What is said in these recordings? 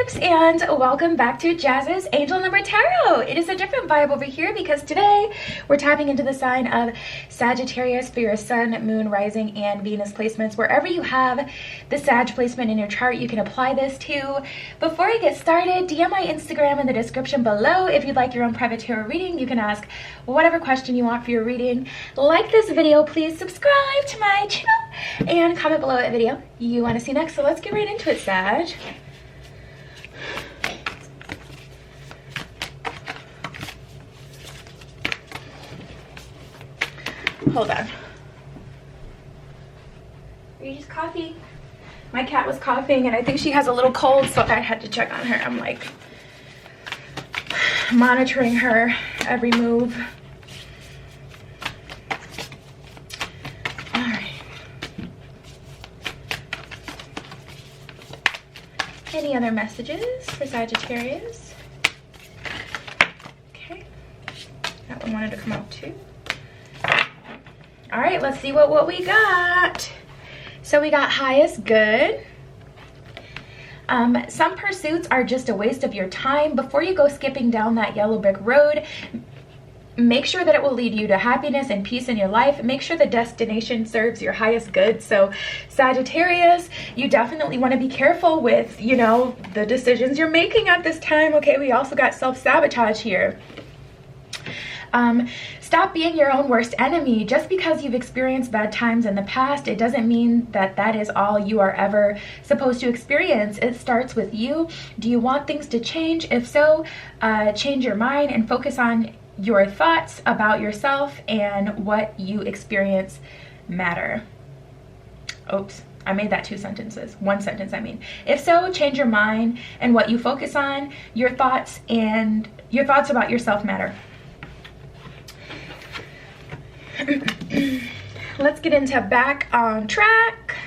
peeps, and welcome back to Jazz's Angel Number Tarot. It is a different vibe over here because today we're tapping into the sign of Sagittarius for your Sun, Moon, Rising, and Venus placements. Wherever you have the Sag placement in your chart, you can apply this to. Before I get started, DM my Instagram in the description below. If you'd like your own private tarot reading, you can ask whatever question you want for your reading. Like this video, please subscribe to my channel, and comment below what video you want to see next. So let's get right into it, Sag. Hold on. Are you just coughing? My cat was coughing and I think she has a little cold, so I had to check on her. I'm like monitoring her every move. All right. Any other messages for Sagittarius? Okay. That one wanted to come out too. All right, let's see what we got. So we got highest good. Some pursuits are just a waste of your time. Before you go skipping down that yellow brick road, make sure that it will lead you to happiness and peace in your life. Make sure the destination serves your highest good. So Sagittarius, you definitely want to be careful with, you know, the decisions you're making at this time. Okay, we also got self-sabotage here. Stop being your own worst enemy. Just because you've experienced bad times in the past, it doesn't mean that that is all you are ever supposed to experience. It starts with you. Do you want things to change? If so, change your mind and focus on your thoughts about yourself, and what you experience matter. Oops, I made that two sentences. One sentence, I mean. If so, change your mind and what you focus on, your thoughts, and your thoughts about yourself matter. Let's get into back on track.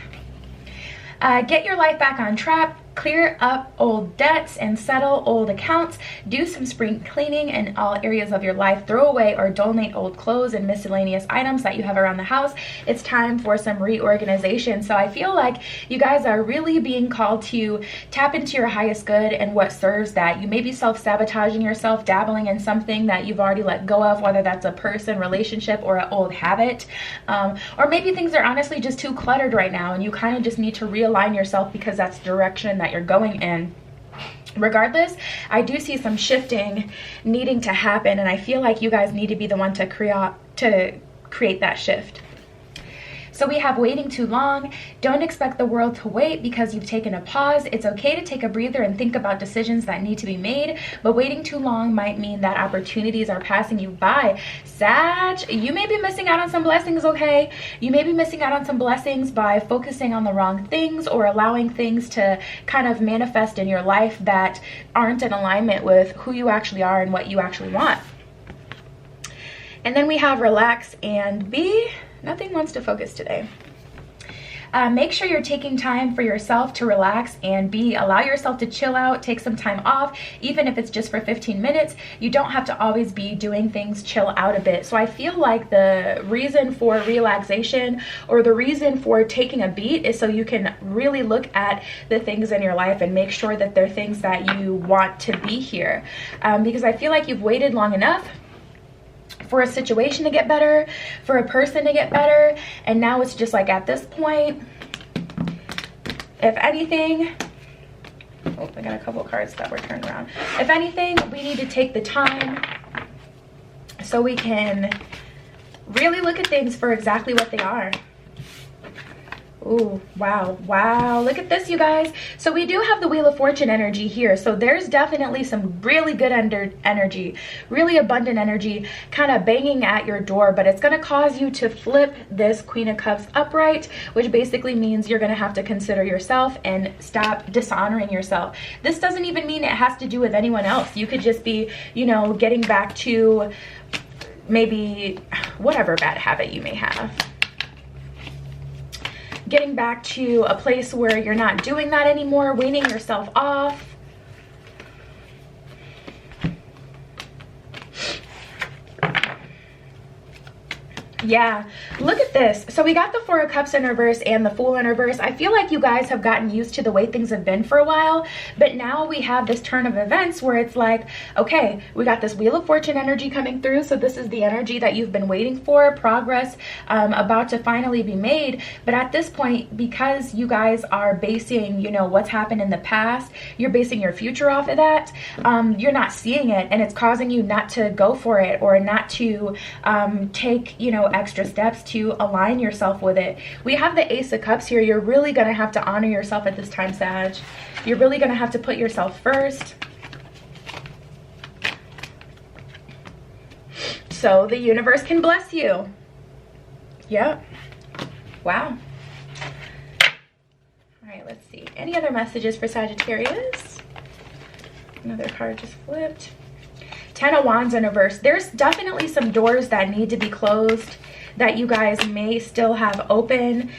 Get your life back on track. Clear up old debts and settle old accounts. Do some spring cleaning in all areas of your life. Throw away or donate old clothes and miscellaneous items that you have around the house. It's time for some reorganization. So I feel like you guys are really being called to tap into your highest good and what serves that. You may be self-sabotaging yourself, dabbling in something that you've already let go of, whether that's a person, relationship, or an old habit. Or maybe things are honestly just too cluttered right now and you kind of just need to realign yourself because that's the direction that you're going in. Regardless, I do see some shifting needing to happen, and I feel like you guys need to be the one to create that shift. So we have waiting too long. Don't expect the world to wait because you've taken a pause. It's okay to take a breather and think about decisions that need to be made, but waiting too long might mean that opportunities are passing you by. Sag, you may be missing out on some blessings, okay? You may be missing out on some blessings by focusing on the wrong things or allowing things to kind of manifest in your life that aren't in alignment with who you actually are and what you actually want. And then we have relax and be. Nothing wants to focus today. Make sure you're taking time for yourself to relax and be. Allow yourself to chill out, take some time off, even if it's just for 15 minutes. You don't have to always be doing things, chill out a bit. So I feel like the reason for relaxation or the reason for taking a beat is so you can really look at the things in your life and make sure that they're things that you want to be here. Because I feel like you've waited long enough for a situation to get better, for a person to get better, and now it's just like at this point, if anything, oh, I got a couple cards that were turned around. If anything, we need to take the time so we can really look at things for exactly what they are. Ooh, wow, look at this, you guys. So we do have the Wheel of Fortune energy here, so there's definitely some really good energy, really abundant energy kind of banging at your door, but it's going to cause you to flip this Queen of Cups upright, which basically means you're going to have to consider yourself and stop dishonoring yourself. This doesn't even mean it has to do with anyone else. You could just be, you know, getting back to maybe whatever bad habit you may have. Getting back to a place where you're not doing that anymore, weaning yourself off. Yeah, look at this. So we got the Four of Cups in reverse and the Fool in reverse. I feel like you guys have gotten used to the way things have been for a while, but now we have this turn of events where it's like, okay, we got this Wheel of Fortune energy coming through. So this is the energy that you've been waiting for, progress about to finally be made. But at this point, because you guys are basing, you know, what's happened in the past, you're basing your future off of that. You're not seeing it, and it's causing you not to go for it, or not to take, you know, extra steps to align yourself with it. We have the Ace of Cups here. You're really going to have to honor yourself at this time, Sag. You're really going to have to put yourself first, so the universe can bless you. Yep. Wow. All right, let's see. Any other messages for Sagittarius? Another card just flipped. Ten of Wands in reverse. There's definitely some doors that need to be closed that you guys may still have open.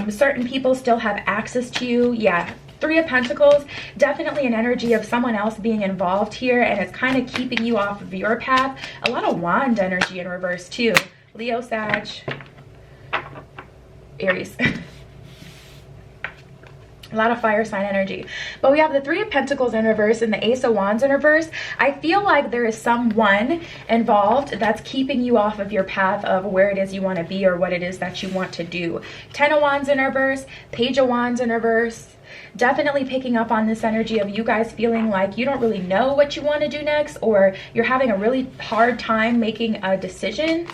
Certain people still have access to you. Yeah. Three of Pentacles, definitely an energy of someone else being involved here, and it's kind of keeping you off of your path. A lot of Wand energy in reverse too. Leo, Sag, Aries. A lot of fire sign energy. But we have the Three of Pentacles in reverse and the Ace of Wands in reverse. I feel like there is someone involved that's keeping you off of your path of where it is you want to be or what it is that you want to do. Ten of Wands in reverse, Page of Wands in reverse. Definitely picking up on this energy of you guys feeling like you don't really know what you want to do next, or you're having a really hard time making a decision.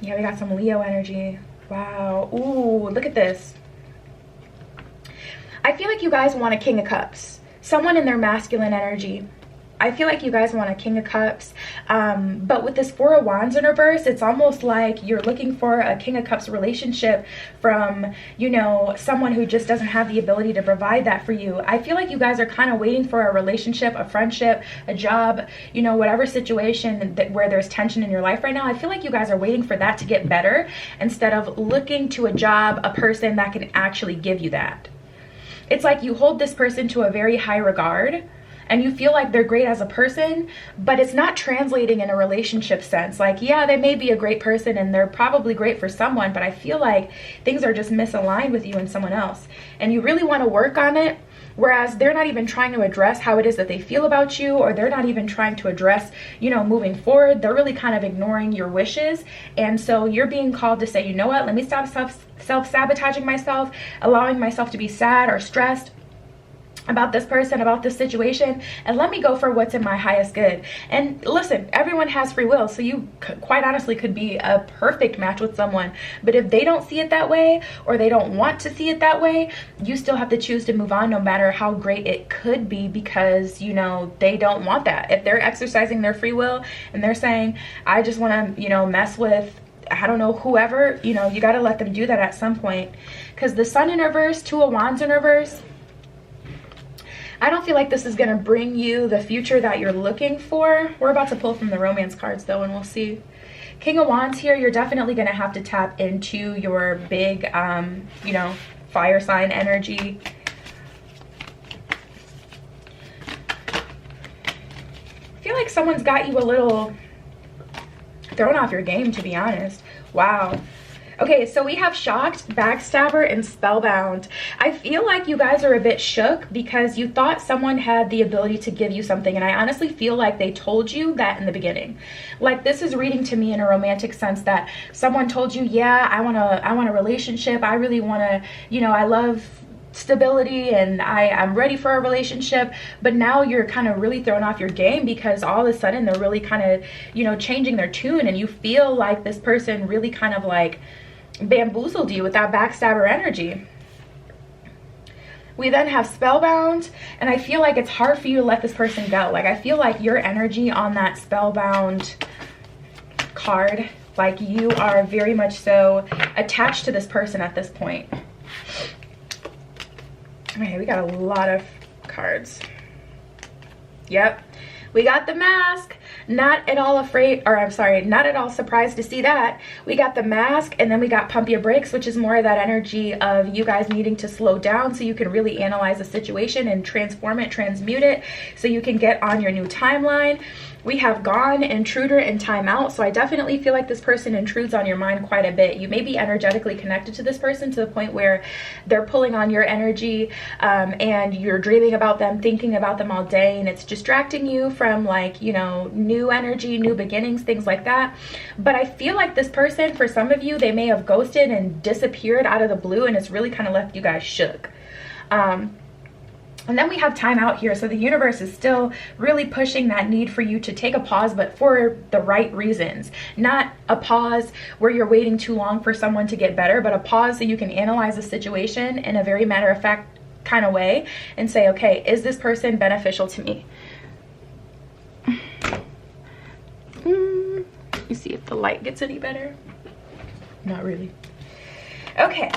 Yeah, we got some Leo energy. Wow. Ooh, look at this. I feel like you guys want a King of Cups. Someone in their masculine energy. I feel like you guys want a King of Cups. But with this Four of Wands in reverse, it's almost like you're looking for a King of Cups relationship from, you know, someone who just doesn't have the ability to provide that for you. I feel like you guys are kind of waiting for a relationship, a friendship, a job, you know, whatever situation where there's tension in your life right now. I feel like you guys are waiting for that to get better instead of looking to a job, a person that can actually give you that. It's like you hold this person to a very high regard, and you feel like they're great as a person, but it's not translating in a relationship sense. Like, yeah, they may be a great person and they're probably great for someone, but I feel like things are just misaligned with you and someone else. And you really want to work on it, whereas they're not even trying to address how it is that they feel about you, or they're not even trying to address, you know, moving forward. They're really kind of ignoring your wishes. And so you're being called to say, you know what, let me stop self-sabotaging myself, allowing myself to be sad or stressed about this person, about this situation, and let me go for what's in my highest good. And listen, everyone has free will, so you quite honestly could be a perfect match with someone, but if they don't see it that way, or they don't want to see it that way, you still have to choose to move on, no matter how great it could be, because, you know, they don't want that. If they're exercising their free will and they're saying, I just want to, you know, mess with, I don't know, whoever, you know, you got to let them do that at some point. Because the Sun in reverse, Two of Wands in reverse, I don't feel like this is going to bring you the future that you're looking for. We're about to pull from the romance cards though, and we'll see. King of Wands here, you're definitely going to have to tap into your big, you know, fire sign energy. I feel like someone's got you a little thrown off your game, to be honest. Wow. Okay, so we have Shocked, Backstabber, and Spellbound. I feel like you guys are a bit shook because you thought someone had the ability to give you something, and I honestly feel like they told you that in the beginning. Like, this is reading to me in a romantic sense that someone told you, yeah, I want a relationship. I really want to, you know, I love stability and I'm ready for a relationship, but now you're kind of really thrown off your game because all of a sudden they're really kind of, you know, changing their tune, and you feel like this person really kind of like bamboozled you with that backstabber energy. We then have Spellbound, and I feel like it's hard for you to let this person go. Like, I feel like your energy on that Spellbound card, like you are very much so attached to this person at this point. Okay, we got a lot of cards. Yep. We got the mask. Not at all afraid, or I'm sorry, not at all surprised to see that. We got the mask, and then we got pump your brakes, which is more of that energy of you guys needing to slow down so you can really analyze the situation and transform it, transmute it, so you can get on your new timeline. We have gone, intruder, and timeout. So I definitely feel like this person intrudes on your mind quite a bit. You may be energetically connected to this person to the point where they're pulling on your energy, and you're dreaming about them, thinking about them all day, and it's distracting you from, like, you know, new energy, new beginnings, things like that. But I feel like this person, for some of you, they may have ghosted and disappeared out of the blue, and it's really kind of left you guys shook. And then we have time out here. So the universe is still really pushing that need for you to take a pause, but for the right reasons. Not a pause where you're waiting too long for someone to get better, but a pause so you can analyze the situation in a very matter-of-fact kind of way and say, okay, is this person beneficial to me? You see if the light gets any better? Not really. Okay,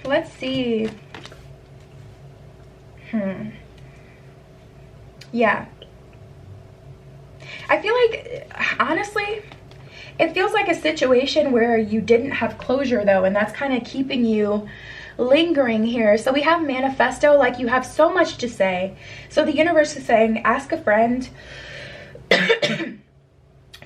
let's see. Yeah, I feel like, honestly, it feels like a situation where you didn't have closure though, and that's kind of keeping you lingering here. So we have manifesto, like you have so much to say. So the universe is saying, ask a friend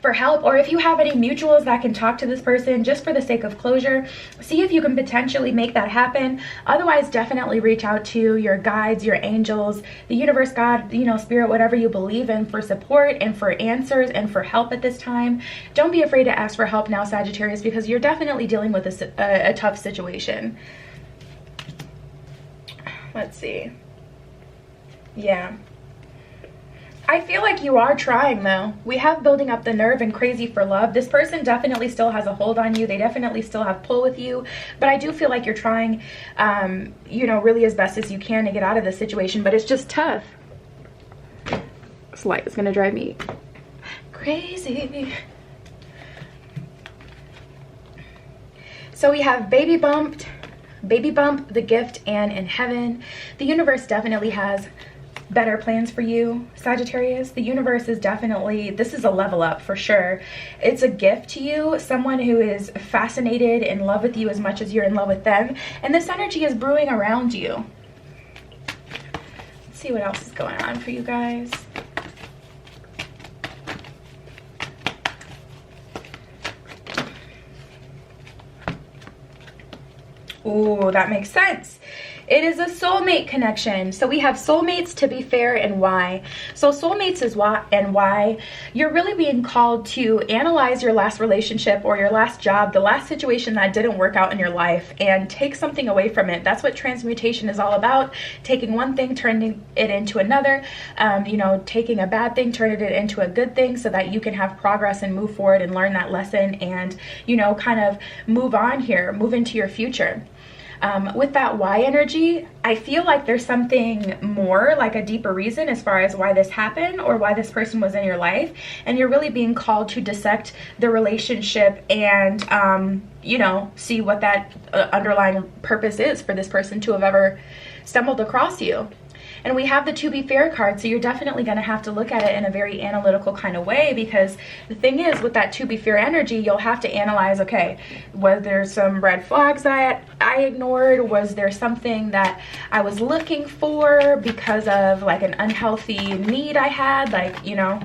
for help, or if you have any mutuals that can talk to this person just for the sake of closure, see if you can potentially make that happen. Otherwise, definitely reach out to your guides, your angels, the universe, God, you know, spirit, whatever you believe in, for support and for answers and for help at this time. Don't be afraid to ask for help now, Sagittarius, because you're definitely dealing with a tough situation. Let's see. Yeah, I feel like you are trying though. We have building up the nerve and crazy for love. This person definitely still has a hold on you. They definitely still have pull with you, but I do feel like you're trying, you know, really as best as you can to get out of this situation, but it's just tough. This light is gonna drive me crazy. So we have baby bump, the gift, and in heaven. The universe definitely has better plans for you, Sagittarius. The universe is definitely, this is a level up for sure. It's a gift to you, someone who is fascinated, in love with you as much as you're in love with them, and this energy is brewing around you. Let's see what else is going on for you guys. Ooh, that makes sense. It is a soulmate connection. So we have soulmates, to be fair, and why. So soulmates is why, and why you're really being called to analyze your last relationship or your last job, the last situation that didn't work out in your life, and take something away from it. That's what transmutation is all about. Taking one thing, turning it into another, you know, taking a bad thing, turning it into a good thing so that you can have progress and move forward and learn that lesson and, you know, kind of move on here, move into your future. With that Y energy, I feel like there's something more, like a deeper reason as far as why this happened or why this person was in your life. And you're really being called to dissect the relationship and, you know, see what that underlying purpose is for this person to have ever stumbled across you. And we have the to be fair card, so you're definitely going to have to look at it in a very analytical kind of way, because the thing is, with that to be fair energy, you'll have to analyze, okay, was there some red flags that I ignored? Was there something that I was looking for because of like an unhealthy need I had? Like, you know,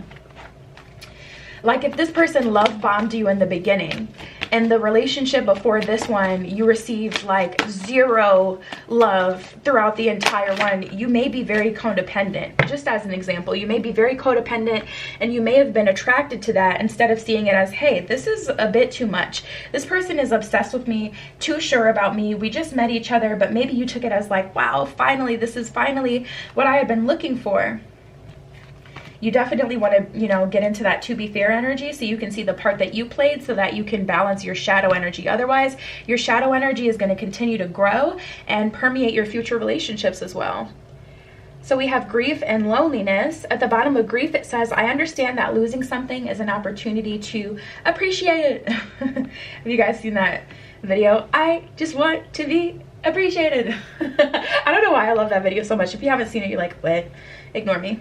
like if this person love bombed you in the beginning, and the relationship before this one, you received like 0 love throughout the entire one, you may be very codependent. Just as an example, you may be very codependent and you may have been attracted to that instead of seeing it as, hey, this is a bit too much. This person is obsessed with me, too sure about me. We just met each other, but maybe you took it as like, wow, finally, this is finally what I had been looking for. You definitely want to, you know, get into that to be fair energy so you can see the part that you played so that you can balance your shadow energy. Otherwise, your shadow energy is going to continue to grow and permeate your future relationships as well. So we have grief and loneliness. At the bottom of grief, it says, I understand that losing something is an opportunity to appreciate it. Have you guys seen that video? I just want to be appreciated. I don't know why I love that video so much. If you haven't seen it, you're like, what? Ignore me.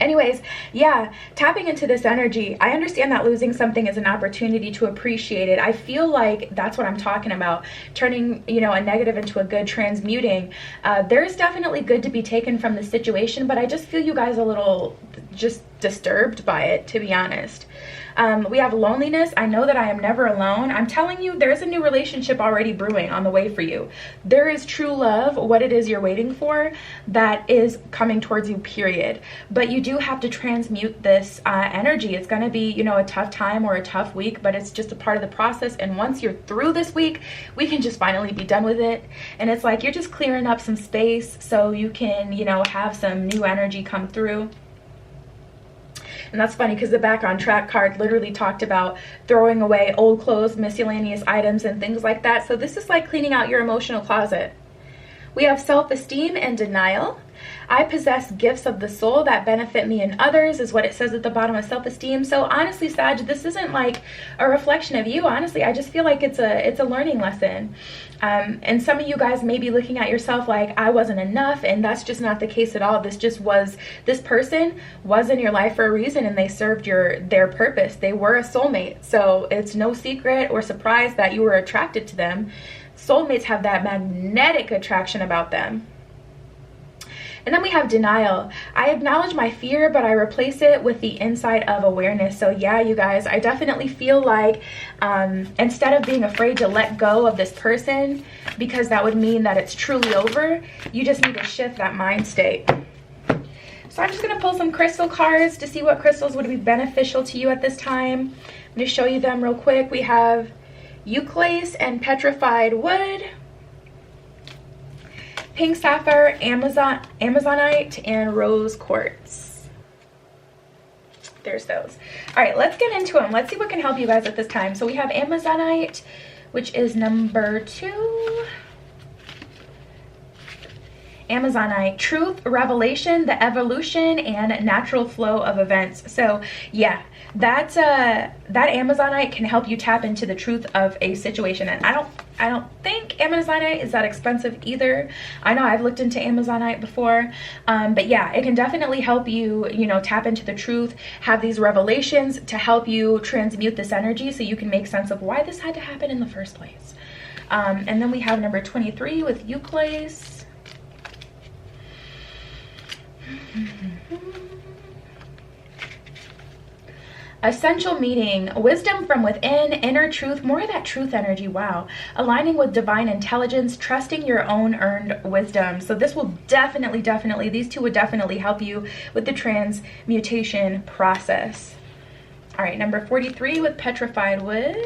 Anyways, yeah, tapping into this energy. I understand that losing something is an opportunity to appreciate it. I feel like that's what I'm talking about, turning, you know, a negative into a good, transmuting. There's definitely good to be taken from the situation, but I just feel you guys a little just disturbed by it, to be honest. We have loneliness. I know that I am never alone. I'm telling you, there's a new relationship already brewing on the way for you. There is true love, what it is you're waiting for, that is coming towards you, period. But you do have to transmute this energy. It's going to be, you know, a tough time or a tough week, but it's just a part of the process. And once you're through this week, we can just finally be done with it. And it's like you're just clearing up some space so you can, you know, have some new energy come through. And that's funny because the Back on Track card literally talked about throwing away old clothes, miscellaneous items, and things like that. So this is like cleaning out your emotional closet. We have self-esteem and denial. I possess gifts of the soul that benefit me and others, is what it says at the bottom of self-esteem. So honestly, Sag, this isn't like a reflection of you. Honestly, I just feel like it's a learning lesson. And some of you guys may be looking at yourself like, I wasn't enough, and that's just not the case at all. This person was in your life for a reason, and they served their purpose. They were a soulmate. So it's no secret or surprise that you were attracted to them. Soulmates have that magnetic attraction about them. And then we have denial. I acknowledge my fear, but I replace it with the insight of awareness. So yeah, you guys, I definitely feel like instead of being afraid to let go of this person, because that would mean that it's truly over, you just need to shift that mind state. So I'm just going to pull some crystal cards to see what crystals would be beneficial to you at this time. I'm going to show you them real quick. We have eucalyptus and petrified wood, pink sapphire, amazonite, and rose quartz. There's those. All right, let's get into them. Let's see what can help you guys at this time. So we have amazonite, which is number 2. Amazonite, truth, revelation, the evolution, and natural flow of events. So yeah, that Amazonite can help you tap into the truth of a situation. And I don't think Amazonite is that expensive either. I know I've looked into Amazonite before, but yeah, it can definitely help you, you know, tap into the truth, have these revelations to help you transmute this energy so you can make sense of why this had to happen in the first place. And then we have number 23 with eucalyptus. Essential meaning, wisdom from within, inner truth, more of that truth energy. Wow. Aligning with divine intelligence, trusting your own earned wisdom. So this will definitely, these two would definitely help you with the transmutation process. All right, number 43 with petrified wood.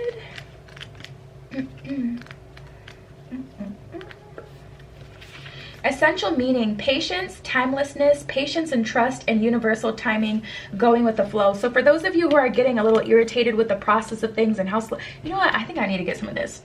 Essential meaning, patience, timelessness, patience and trust, and universal timing, going with the flow. So for those of you who are getting a little irritated with the process of things and how slow, you know what, I think I need to get some of this.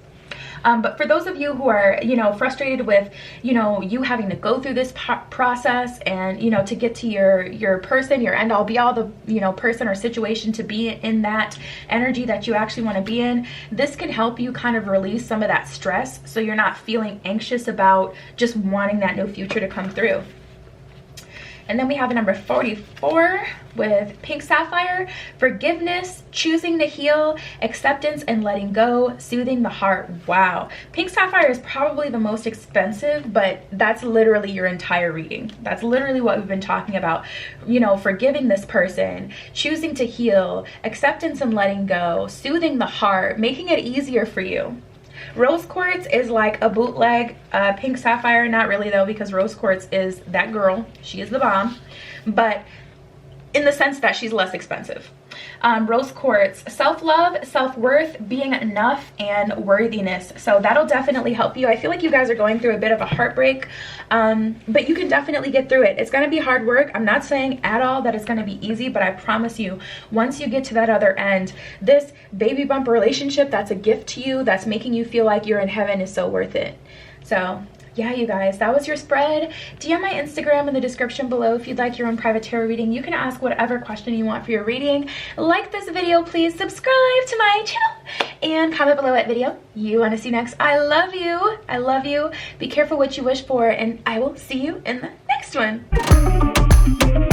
But for those of you who are, you know, frustrated with, you know, you having to go through this process and, you know, to get to your person, your end all be all, the, you know, person or situation to be in that energy that you actually want to be in, this can help you kind of release some of that stress so you're not feeling anxious about just wanting that new future to come through. And then we have a number 44 with pink sapphire, forgiveness, choosing to heal, acceptance and letting go, soothing the heart. Wow. Pink sapphire is probably the most expensive, but that's literally your entire reading. That's literally what we've been talking about. You know, forgiving this person, choosing to heal, acceptance and letting go, soothing the heart, making it easier for you. Rose quartz is like a bootleg pink sapphire. Not really though, because rose quartz is that girl. She is the bomb, but in the sense that she's less expensive. Rose quartz, self-love, self-worth, being enough, and worthiness. So that'll definitely help you. I feel like you guys are going through a bit of a heartbreak, but you can definitely get through it. It's going to be hard work. I'm not saying at all that it's going to be easy, but I promise you, once you get to that other end, this baby bump relationship that's a gift to you, that's making you feel like you're in heaven, is so worth it. So yeah, you guys, that was your spread. DM my Instagram in the description below if you'd like your own private tarot reading. You can ask whatever question you want for your reading. Like this video, please subscribe to my channel, and comment below what video you want to see next. I love you. I love you. Be careful what you wish for, and I will see you in the next one.